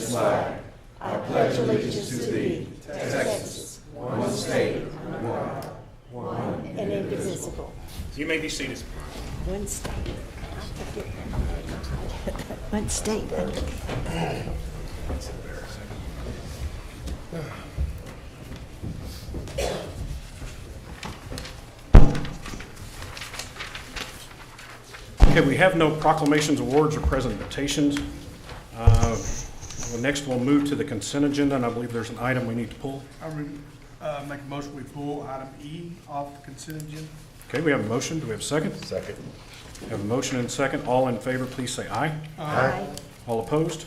this flag, I pledge allegiance to thee, Texas, one state, under God, one and indivisible. You may be seated. One state. One state. That's embarrassing. Okay, we have no proclamations, awards, or presentations. Next, we'll move to the consent agenda, and I believe there's an item we need to pull. I make a motion we pull item E off the consent agenda. Okay, we have a motion. Do we have a second? Second. We have a motion and a second. All in favor, please say aye. Aye. All opposed?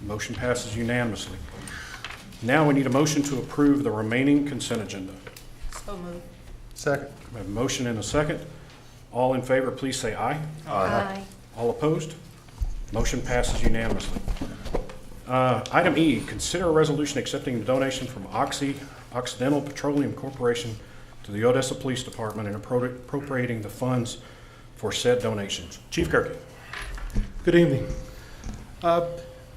Motion passes unanimously. Now we need a motion to approve the remaining consent agenda. So moved. Second. We have a motion and a second. All in favor, please say aye. Aye. All opposed? Motion passes unanimously. Item E, consider a resolution accepting the donation from Occidental Petroleum Corporation to the Odessa Police Department and appropriating the funds for said donations. Chief Kirky. Good evening.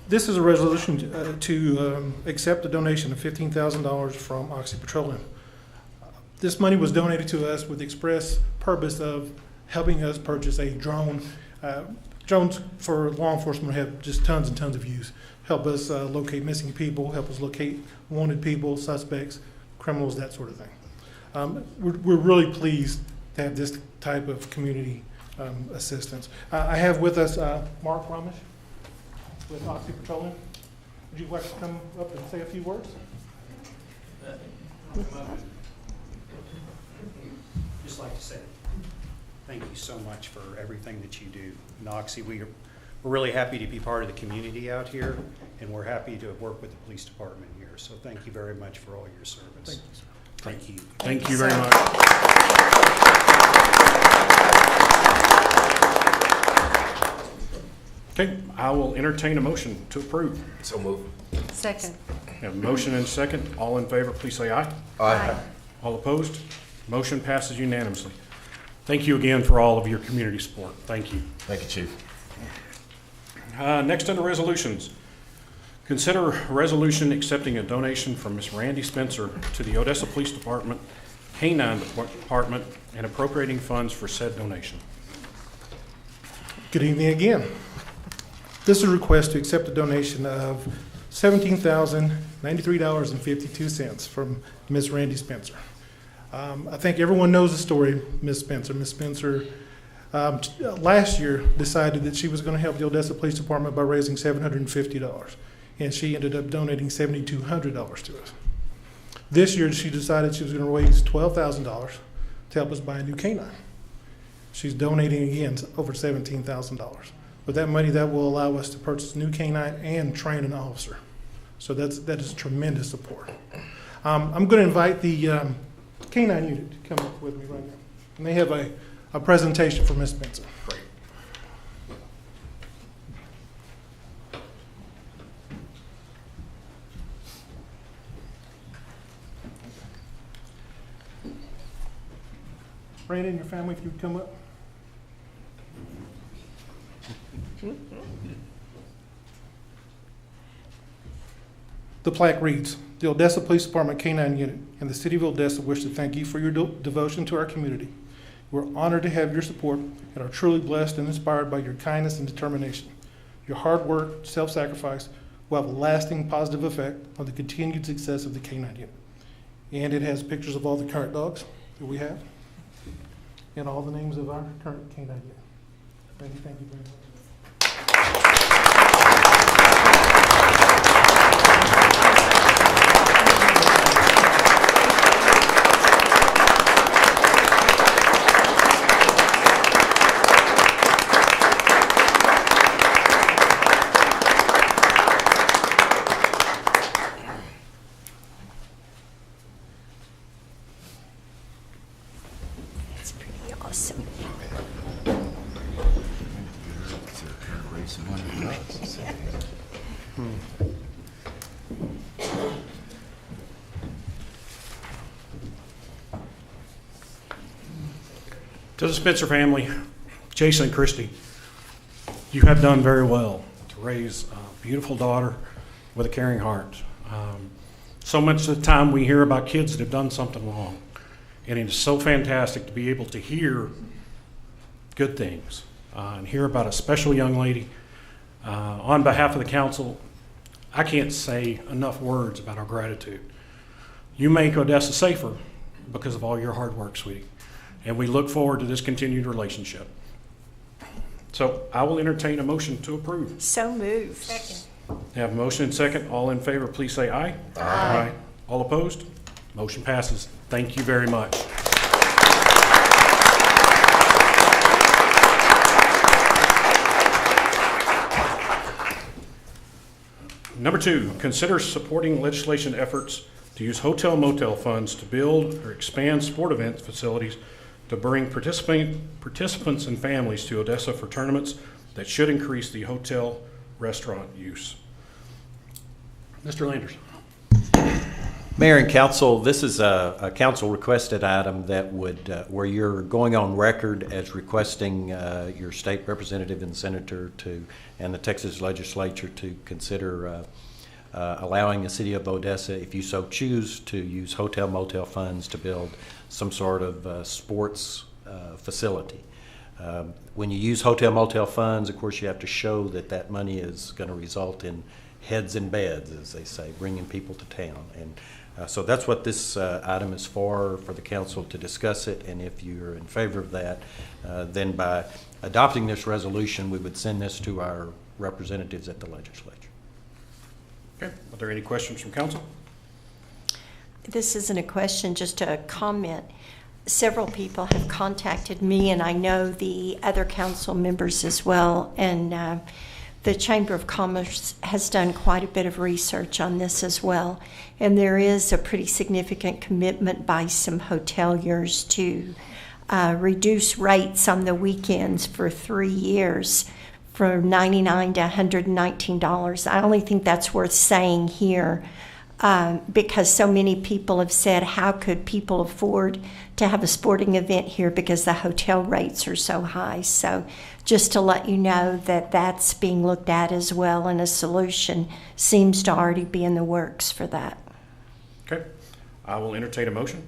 This is a resolution to accept a donation of $15,000 from Oxy Petroleum. This money was donated to us with the express purpose of helping us purchase a drone. Drones for law enforcement have just tons and tons of use. Help us locate missing people, help us locate wanted people, suspects, criminals, that sort of thing. We're really pleased to have this type of community assistance. I have with us Mark Ramesh with Oxy Petroleum. Would you like to come up and say a few words? Just like to say thank you so much for everything that you do. Oxy, we're really happy to be part of the community out here, and we're happy to work with the police department here. So thank you very much for all your service. Thank you, sir. Thank you. Thank you very much. Okay, I will entertain a motion to approve. So move. Second. We have a motion and a second. All in favor, please say aye. Aye. All opposed? Motion passes unanimously. Thank you again for all of your community support. Thank you. Thank you, Chief. Next under resolutions. Consider a resolution accepting a donation from Ms. Randy Spencer to the Odessa Police Department, K-9 Department, and appropriating funds for said donation. Good evening again. This is a request to accept a donation of $17,093.52 from Ms. Randy Spencer. I think everyone knows the story, Ms. Spencer. Ms. Spencer last year decided that she was going to help the Odessa Police Department by raising $750, and she ended up donating $7,200 to us. This year, she decided she was going to raise $12,000 to help us buy a new K-9. She's donating again over $17,000. With that money, that will allow us to purchase a new K-9 and train an officer. So that is tremendous support. I'm going to invite the K-9 unit to come up with me right now. And they have a presentation for Ms. Spencer. Great. Brandon and your family, if you would come up. The plaque reads, "The Odessa Police Department K-9 Unit and the City of Odessa wish to thank you for your devotion to our community. We're honored to have your support and are truly blessed and inspired by your kindness and determination. Your hard work, self-sacrifice will have a lasting positive effect on the continued success of the K-9 Unit." And it has pictures of all the current dogs that we have and all the names of our current K-9 Unit. Thank you very much. That's pretty awesome. To the Spencer family, Jason and Christy, you have done very well to raise a beautiful daughter with a caring heart. So much of the time we hear about kids that have done something wrong, and it is so fantastic to be able to hear good things and hear about a special young lady. On behalf of the council, I can't say enough words about our gratitude. You make Odessa safer because of all your hard work, sweetie, and we look forward to this continued relationship. So I will entertain a motion to approve. So moved. Second. Have a motion and second. All in favor, please say aye. Aye. All opposed? Motion passes. Thank you very much. Number 2, consider supporting legislation efforts to use hotel motel funds to build or expand sport event facilities to bring participants and families to Odessa for tournaments that should increase the hotel restaurant use. Mr. Landers. Mayor and Council, this is a council requested item that would, where you're going on record as requesting your state representative and senator and the Texas legislature to consider allowing the city of Odessa, if you so choose, to use hotel motel funds to build some sort of sports facility. When you use hotel motel funds, of course, you have to show that that money is going to result in heads in beds, as they say, bringing people to town. And so that's what this item is for the council to discuss it. And if you're in favor of that, then by adopting this resolution, we would send this to our representatives at the legislature. Okay. Are there any questions from council? This isn't a question, just a comment. Several people have contacted me, and I know the other council members as well, and the Chamber of Commerce has done quite a bit of research on this as well, and there is a pretty significant commitment by some hoteliers to reduce rates on the weekends for 3 years from $99 to $119. I only think that's worth saying here because so many people have said, how could people afford to have a sporting event here because the hotel rates are so high? So just to let you know that that's being looked at as well, and a solution seems to already be in the works for that. Okay. I will entertain a motion.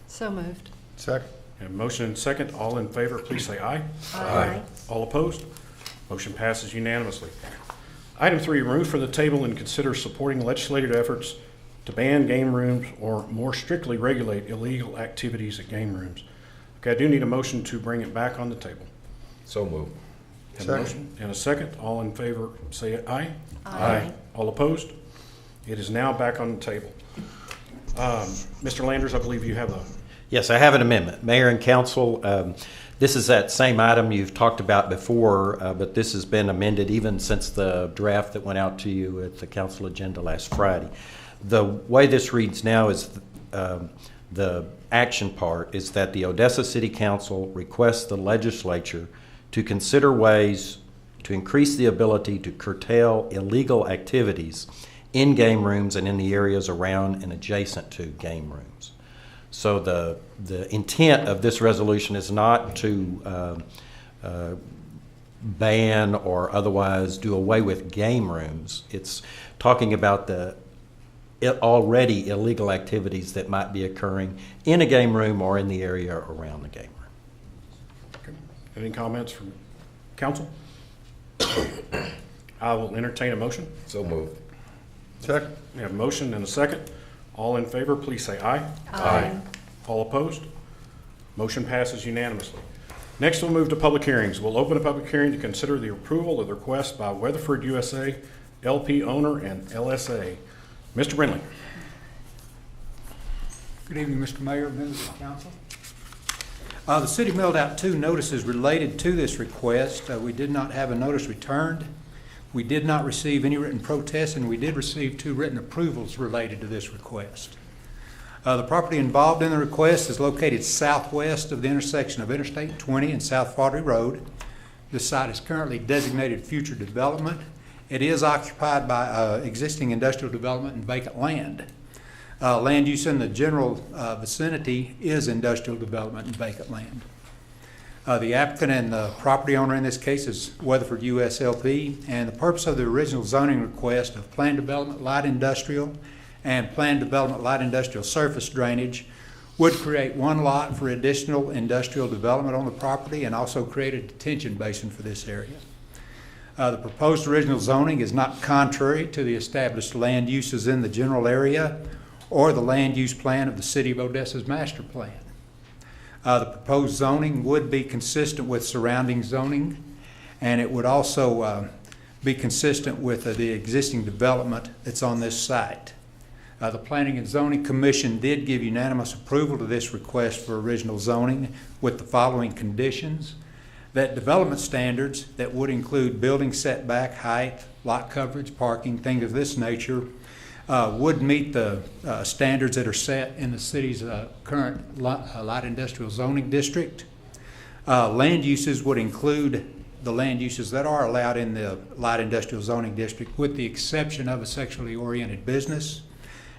So moved. Second. Have a motion and second. All in favor, please say aye. Aye. All opposed? Motion passes unanimously. Item 3, remove from the table and consider supporting legislative efforts to ban game rooms or more strictly regulate illegal activities at game rooms. Okay, I do need a motion to bring it back on the table. So moved. Have a motion and a second. All in favor, say aye. Aye. All opposed? It is now back on the table. Mr. Landers, I believe you have a... Yes, I have an amendment. Mayor and Council, this is that same item you've talked about before, but this has been amended even since the draft that went out to you at the council agenda last Friday. The way this reads now is the action part is that the Odessa City Council requests the legislature to consider ways to increase the ability to curtail illegal activities in game rooms and in the areas around and adjacent to game rooms. So the intent of this resolution is not to ban or otherwise do away with game rooms. It's talking about the already illegal activities that might be occurring in a game room or in the area around the game room. Okay. Any comments from council? I will entertain a motion. So moved. Second. We have a motion and a second. All in favor, please say aye. Aye. All opposed? Motion passes unanimously. Next, we'll move to public hearings. We'll open a public hearing to consider the approval of the request by Weatherford USA, LP owner and LSA. Mr. Brindley. Good evening, Mr. Mayor, members of the council. The city mailed out 2 notices related to this request. We did not have a notice returned. We did not receive any written protests, and we did receive 2 written approvals related to this request. The property involved in the request is located southwest of the intersection of Interstate 20 and South Fodry Road. This site is currently designated future development. It is occupied by existing industrial development and vacant land. Land use in the general vicinity is industrial development and vacant land. The applicant and the property owner in this case is Weatherford USLP, and the purpose of the original zoning request of planned development light industrial and planned development light industrial surface drainage would create one lot for additional industrial development on the property and also create a detention basin for this area. The proposed original zoning is not contrary to the established land uses in the general area or the land use plan of the City of Odessa's master plan. The proposed zoning would be consistent with surrounding zoning, and it would also be consistent with the existing development that's on this site. The Planning and Zoning Commission did give unanimous approval to this request for original zoning with the following conditions: that development standards that would include building setback, height, lot coverage, parking, things of this nature, would meet the standards that are set in the city's current light industrial zoning district. Land uses would include the land uses that are allowed in the light industrial zoning district, with the exception of a sexually oriented business.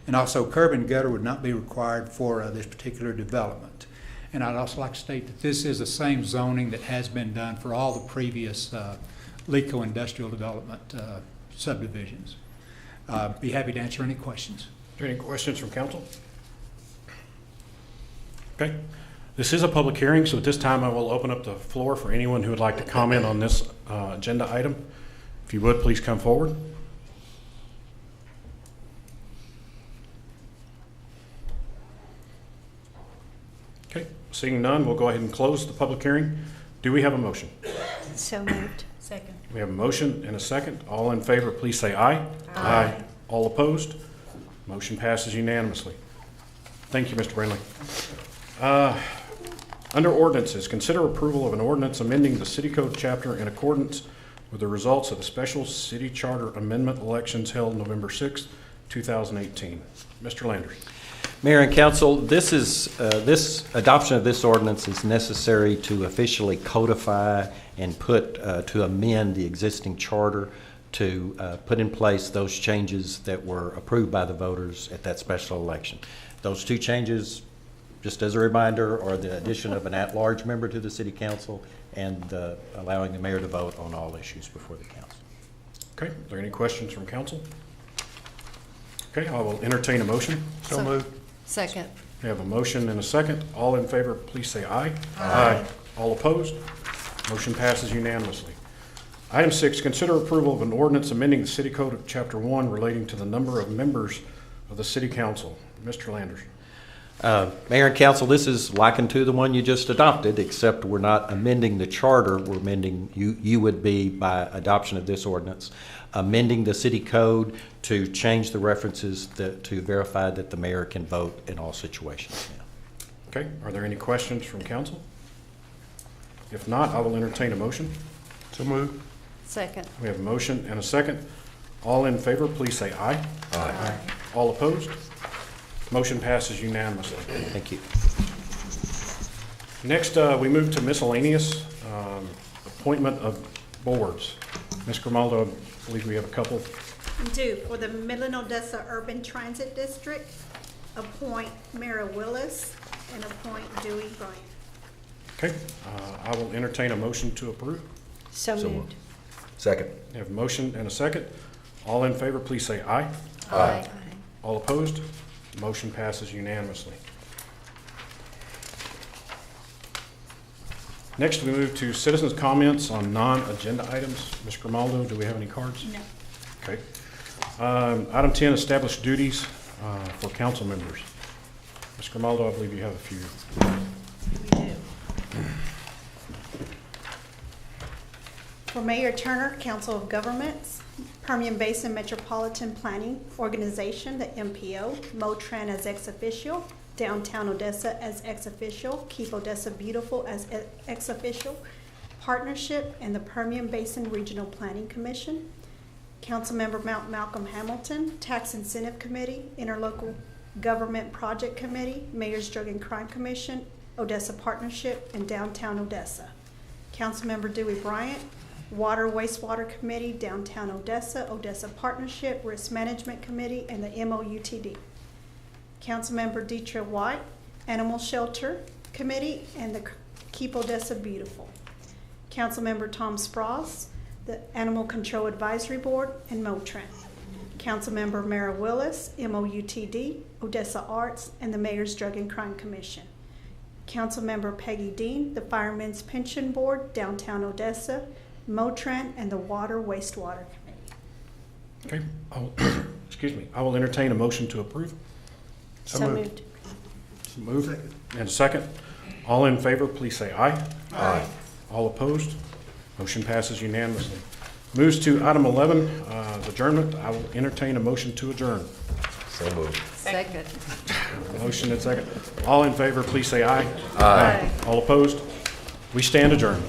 And also curb and gutter would not be required for this particular development. And I'd also like to state that this is the same zoning that has been done for all the previous LECO industrial development subdivisions. Be happy to answer any questions. Are there any questions from council? Okay. This is a public hearing, so at this time I will open up the floor for anyone who would like to comment on this agenda item. If you would, please come forward. Okay. Seeing none, we'll go ahead and close the public hearing. Do we have a motion? So moved. Second. We have a motion and a second. All in favor, please say aye. Aye. All opposed? Motion passes unanimously. Thank you, Mr. Brindley. Under ordinances, consider approval of an ordinance amending the city code chapter in accordance with the results of the special city charter amendment elections held November 6th, 2018. Mr. Landry. Mayor and Council, this adoption of this ordinance is necessary to officially codify and to amend the existing charter to put in place those changes that were approved by the voters at that special election. Those two changes, just as a reminder, are the addition of an at-large member to the City Council and allowing the mayor to vote on all issues before the council. Okay, are there any questions from council? Okay, I will entertain a motion. So moved. Second. We have a motion and a second. All in favor, please say aye. Aye. All opposed? Motion passes unanimously. Item 6, consider approval of an ordinance amending the City Code of Chapter 1 relating to the number of members of the City Council. Mr. Landers. Mayor and Council, this is likened to the one you just adopted, except we're not amending the charter. We're amending, you would be, by adoption of this ordinance, amending the city code to change the references to verify that the mayor can vote in all situations now. Okay, are there any questions from council? If not, I will entertain a motion. So moved. Second. We have a motion and a second. All in favor, please say aye. Aye. All opposed? Motion passes unanimously. Thank you. Next, we move to miscellaneous appointment of boards. Ms. Grimaldo, I believe we have a couple. We do. For the Midland Odessa Urban Transit District, appoint Mara Willis and appoint Dewey Bryant. Okay, I will entertain a motion to approve. So moved. Second. We have a motion and a second. All in favor, please say aye. Aye. All opposed? Motion passes unanimously. Next, we move to citizens' comments on non-agenda items. Ms. Grimaldo, do we have any cards? No. Okay. Item 10, establish duties for council members. Ms. Grimaldo, I believe you have a few. We do. For Mayor Turner, Council of Governments, Permian Basin Metropolitan Planning Organization, the MPO, Motran as ex officio, Downtown Odessa as ex officio, Keep Odessa Beautiful as ex officio, Partnership, and the Permian Basin Regional Planning Commission. Councilmember Malcolm Hamilton, Tax Incentive Committee, Interlocal Government Project Committee, Mayor's Drug and Crime Commission, Odessa Partnership, and Downtown Odessa. Councilmember Dewey Bryant, Water Wastewater Committee, Downtown Odessa, Odessa Partnership, Risk Management Committee, and the MOUTD. Councilmember Deetra White, Animal Shelter Committee and the Keep Odessa Beautiful. Councilmember Tom Spross, the Animal Control Advisory Board, and Motrin. Councilmember Mara Willis, MOUTD, Odessa Arts, and the Mayor's Drug and Crime Commission. Councilmember Peggy Dean, the Firemen's Pension Board, Downtown Odessa, Motrin, and the Water Wastewater Committee. Okay, excuse me, I will entertain a motion to approve. So moved. Move. And a second. All in favor, please say aye. Aye. All opposed? Motion passes unanimously. Moves to item 11, adjournment. I will entertain a motion to adjourn. So moved. Second. Motion and second. All in favor, please say aye. Aye. All opposed? We stand adjourned.